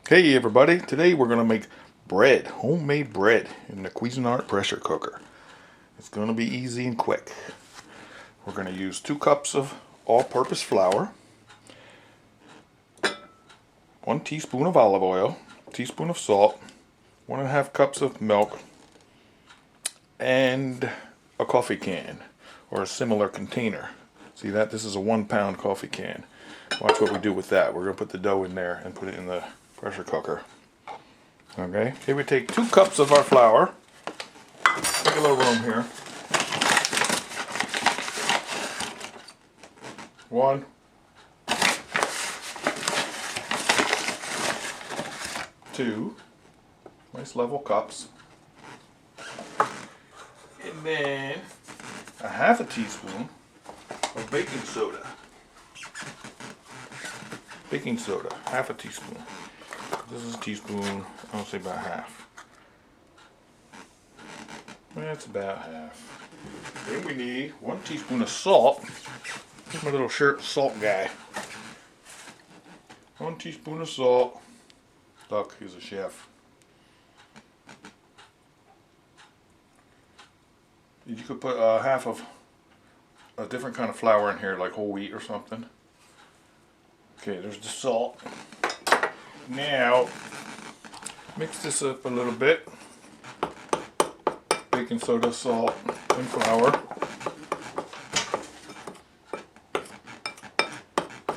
Hey everybody, today we're going to make bread, homemade bread in the Cuisinart pressure cooker. It's going to be easy and quick. We're going to use 2 cups of all-purpose flour, 1 teaspoon of olive oil, a teaspoon of salt, 1.5 cups of milk, and a coffee can or a similar container. See that? This is a 1-pound coffee can. Watch what we do with that. We're going to put the dough in there and put it in the pressure cooker. Okay, here we take 2 cups of our flour. Take a little room here. 1, 2, nice level cups. And then a 1/2 teaspoon of baking soda. Baking soda, 1/2 teaspoon. This is a teaspoon, I'll say about half. That's about half. Then we need 1 teaspoon of salt. Here's my little salt guy. 1 teaspoon of salt. Duck, he's a chef. You could put half of a different kind of flour in here, like whole wheat or something. Okay, there's the salt. Now, mix this up a little bit. Baking soda, salt, and flour.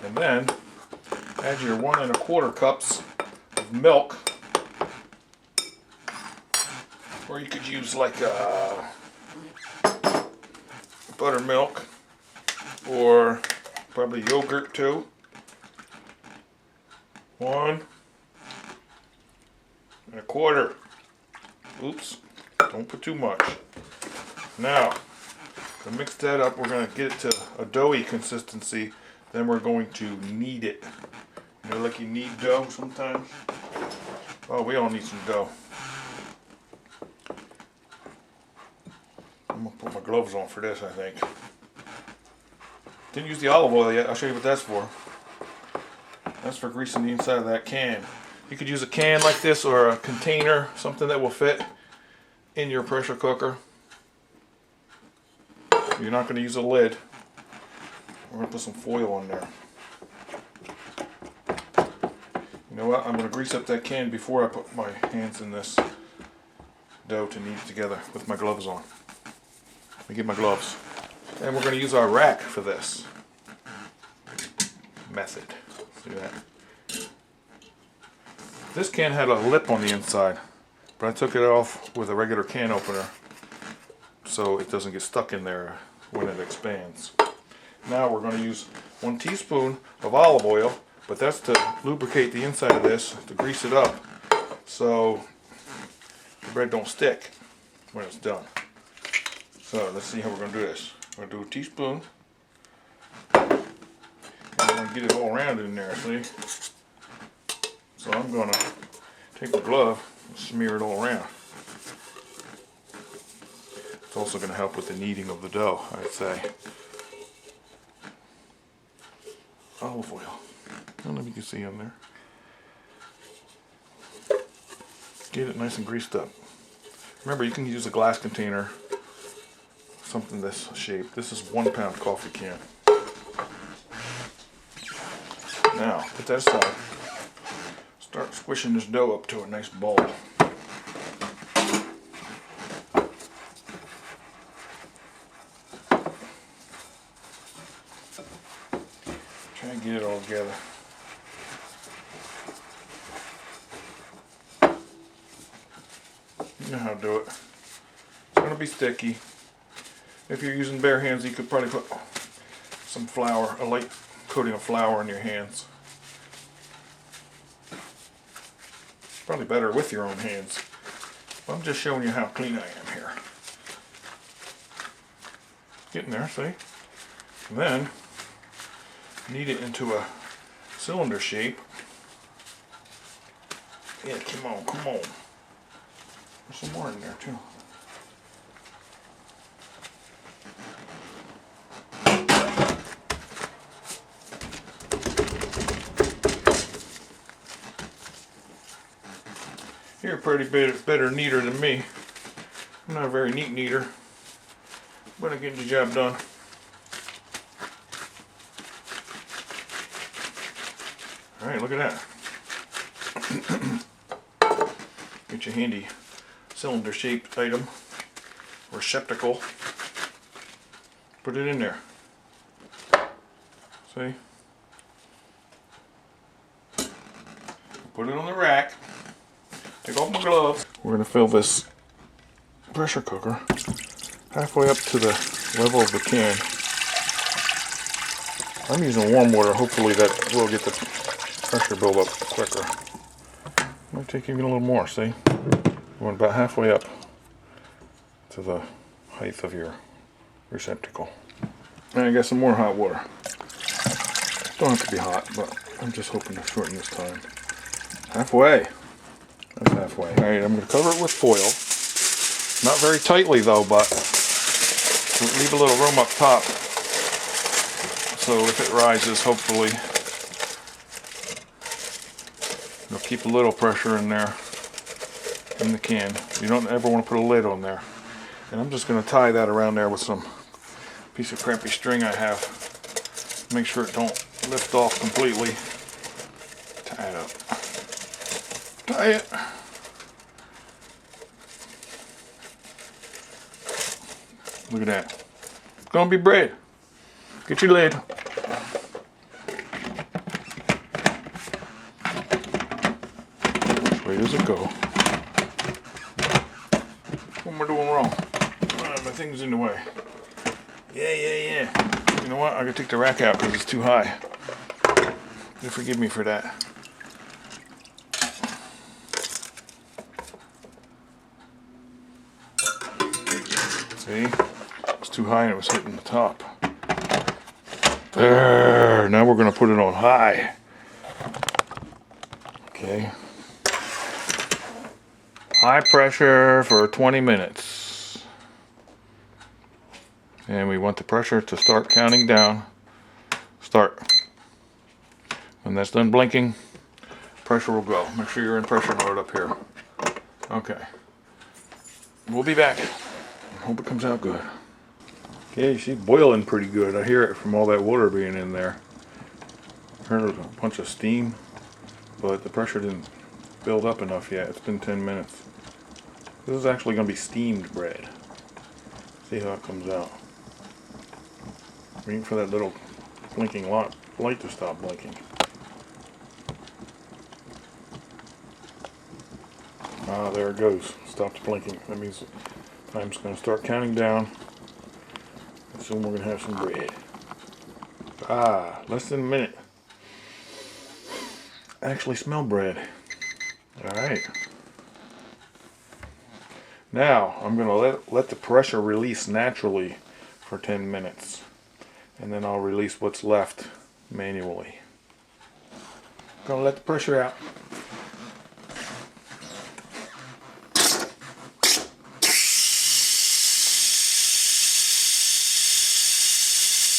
And then, add your 1 1/4 cups of milk. Or you could use like buttermilk, or probably yogurt too. 1 1/4. Oops, don't put too much. Now, to mix that up, we're going to get it to a doughy consistency. Then we're going to knead it. You know, like you knead dough sometimes? Oh, we all need some dough. I'm going to put my gloves on for this, I think. Didn't use the olive oil yet. I'll show you what that's for. That's for greasing the inside of that can. You could use a can like this or a container, something that will fit in your pressure cooker. You're not going to use a lid. We're going to put some foil on there. You know what? I'm going to grease up that can before I put my hands in this dough to knead it together with my gloves on. Let me get my gloves. And we're going to use our rack for this method. See that? This can had a lip on the inside, but I took it off with a regular can opener so it doesn't get stuck in there when it expands. Now we're going to use 1 teaspoon of olive oil, but that's to lubricate the inside of this, to grease it up so the bread don't stick when it's done. So let's see how we're going to do this. We're going to do a teaspoon. And we're going to get it all around in there, see? So I'm going to take my glove and smear it all around. It's also going to help with the kneading of the dough, I'd say. Olive oil. I don't know if you can see on there. Get it nice and greased up. Remember, you can use a glass container, something this shape. This is 1-pound coffee can. Now, put that aside. Start squishing this dough up to a nice ball. Try and get it all together. You know how to do it. It's going to be sticky. If you're using bare hands, you could probably put some flour, a light coating of flour on your hands. Probably better with your own hands. But I'm just showing you how clean I am here. Getting there, see? And then knead it into a cylinder shape. Yeah, come on, come on. There's some more in there too. You're a pretty bit better kneader than me. I'm not a very neat kneader, but I'm getting the job done. Alright, look at that. Get your handy cylinder shaped item, receptacle. Put it in there. See? Put it on the rack. Take off my gloves. We're going to fill this pressure cooker halfway up to the level of the can. I'm using warm water. Hopefully that will get the pressure build up quicker. Might take even a little more, see? Going about halfway up to the height of your receptacle. And I got some more hot water. Don't have to be hot, but I'm just hoping to shorten this time. Halfway. That's halfway. Alright, I'm going to cover it with foil. Not very tightly though, but leave a little room up top. So if it rises, hopefully it'll keep a little pressure in there in the can. You don't ever want to put a lid on there. And I'm just going to tie that around there with some piece of crappy string I have. Make sure it don't lift off completely. Tie it up. Tie it. Look at that. It's gonna be bread. Get your lid. Which way does it go? What am I doing wrong? My thing's in the way. Yeah. You know what? I gotta take the rack out because it's too high. You forgive me for that. See? It's too high and it was hitting the top. There. Now we're gonna put it on high. Okay. High pressure for 20 minutes. And we want the pressure to start counting down. Start. When that's done blinking, pressure will go. Make sure you're in pressure mode up here. Okay. We'll be back. Hope it comes out good. Okay, she's boiling pretty good. I hear it from all that water being in there. Heard a bunch of steam, but the pressure didn't build up enough yet. It's been 10 minutes. This is actually going to be steamed bread. See how it comes out. Waiting for that little blinking light to stop blinking. Ah, there it goes. Stopped blinking. That means time's going to start counting down. And soon we're going to have some bread. Ah, less than a minute. I actually smell bread. Alright. Now, I'm going to let the pressure release naturally for 10 minutes. And then I'll release what's left manually. Going to let the pressure out.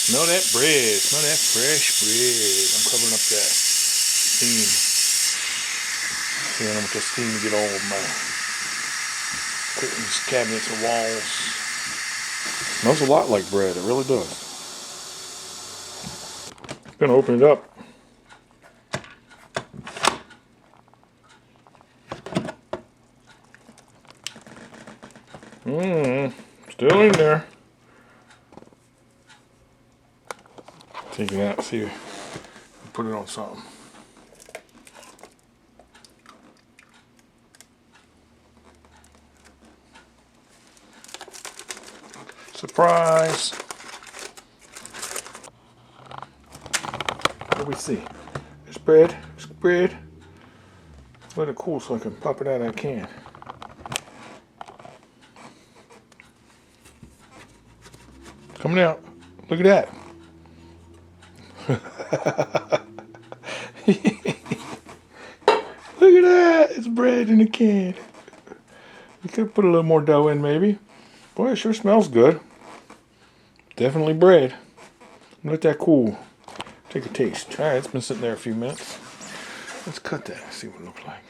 Smell that bread. Smell that fresh bread. I'm covering up that steam. See, I don't want the steam to get all of my curtains, cabinets, and walls. Smells a lot like bread. It really does. I'm going to open it up. Still in there. Take it out, see, put it on something. Surprise! What do we see? There's bread. There's bread. Let it cool so I can pop it out of that can. Coming out. Look at that. Look at that. It's bread in a can. You could put a little more dough in maybe. Boy, it sure smells good. Definitely bread. Let that cool. Take a taste. Alright, it's been sitting there a few minutes. Let's cut that and see what it looks like.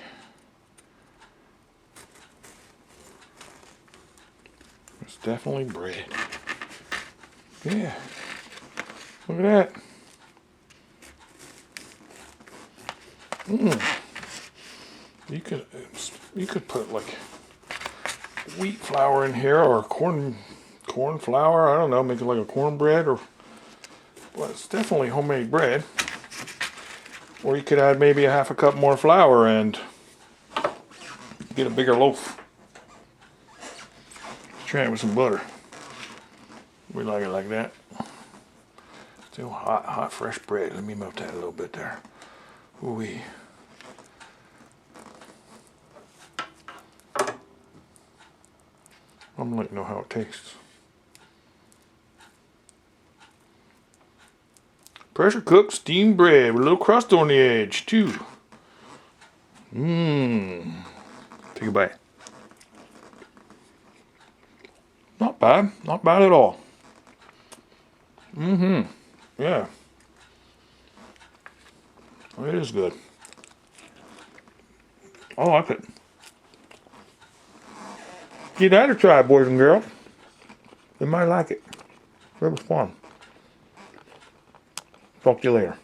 It's definitely bread. Yeah. Look at that. You could put like wheat flour in here or corn flour. I don't know, make it like a cornbread or. Well, it's definitely homemade bread. Or you could add maybe a half a cup more flour and get a bigger loaf. Try it with some butter. We like it like that. Still hot, fresh bread. Let me melt that a little bit there. Ooh-wee. I'm gonna let you know how it tastes. Pressure cooked steamed bread with a little crust on the edge too. Take a bite. Not bad. Not bad at all. Yeah. It is good. I like it. Give that a try, boys and girls. You might like it. It was fun. Talk to you later.